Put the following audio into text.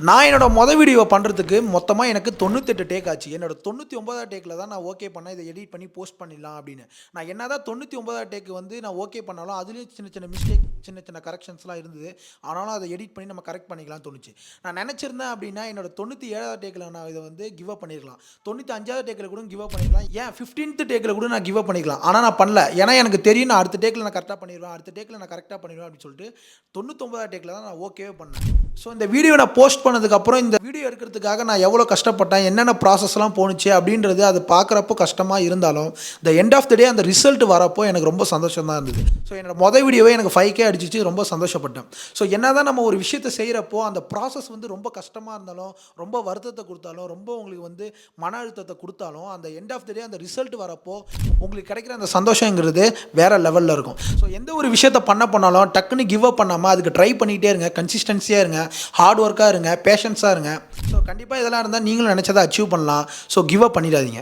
நான் என்னோட வீடியோ பண்ணுறதுக்கு மொத்தமாக எனக்கு 98 டேக் ஆச்சு. என்னோட 99வது டேக்கில தான் நான் ஓகே பண்ணேன். இதை எடிட் பண்ணி போஸ்ட் பண்ணிடலாம் அப்படின்னு. நான் என்னதான் 99வது டேக் வந்து நான் ஓகே பண்ணாலும், அதுலேயும் சின்ன சின்ன மிஸ்டேக், சின்ன சின்ன கரெக்ஷன்ஸ்லாம் இருந்தது. ஆனாலும் அதை எடிட் பண்ணி நம்ம கரெக்ட் பண்ணிக்கலாம்னு தோணுச்சு. நான் நினச்சிருந்தேன் அப்படின்னா, என்னோட 97வது டேக்கில நான் இதை வந்து கிவ் அப் பண்ணியிருக்கலாம். 95வது டேக்கில் கூட கிவ் அப் பண்ணிக்கலாம். ஏன் 15th டேக்கில் கூட நான் கிவ் அப் பண்ணிக்கலாம். ஆனால் நான் பண்ணல. ஏன்னா எனக்கு தெரியும் நான் அடுத்த டேக்கில் நான் கரெக்டாக பண்ணிடுவேன், அடுத்த டேக்கில் நான் கரெக்டாக பண்ணிடுவேன் அப்படின்னு சொல்லிட்டு 99வது டேக்கில் தான் நான் ஓகேவே பண்ணேன். ஸோ இந்த வீடியோ நான் போஸ்ட் பண்ணதுக்கப்புறம் இந்த வீடியோ எடுக்கிறதுக்காக நான் எவ்வளோ கஷ்டப்பட்டேன், என்னென்ன ப்ராசஸ்லாம் போணுச்சு அப்படின்றது அது பார்க்குறப்போ கஷ்டமாக இருந்தாலும், த எண்ட் ஆஃப் த டே அந்த ரிசல்ட் வரப்போ எனக்கு ரொம்ப சந்தோஷம் தான் இருந்தது. ஸோ என்னோட வீடியோவே எனக்கு 5K அடிச்சிச்சு, ரொம்ப சந்தோஷப்பட்டேன். ஸோ என்ன தான் நம்ம ஒரு விஷயத்தை செய்கிறப்போ அந்த ப்ராசஸ் வந்து ரொம்ப கஷ்டமாக இருந்தாலும், ரொம்ப வருத்தத்தை கொடுத்தாலும், ரொம்ப உங்களுக்கு வந்து மன அழுத்தத்தை கொடுத்தாலும், அந்த எண்ட் ஆஃப் த டே அந்த ரிசல்ட் வரப்போ உங்களுக்கு கிடைக்கிற அந்த சந்தோஷங்கிறது வேறு லெவலில் இருக்கும். ஸோ எந்த ஒரு விஷயத்தை பண்ணாலும் டக்குன்னு கிவ் அப் பண்ணாமல் அதுக்கு ட்ரை பண்ணிகிட்டே இருங்க, கன்சிஸ்டன்சியாக இருங்க, ஹார்ட் ஒர்க்காக இருங்க, பேஷன்ஸாக இருங்க. ஸோ கண்டிப்பாக இதெல்லாம் இருந்தால் நீங்களும் நினச்சதை அச்சீவ் பண்ணலாம். ஸோ கிவ் அப் பண்ணிடாதீங்க.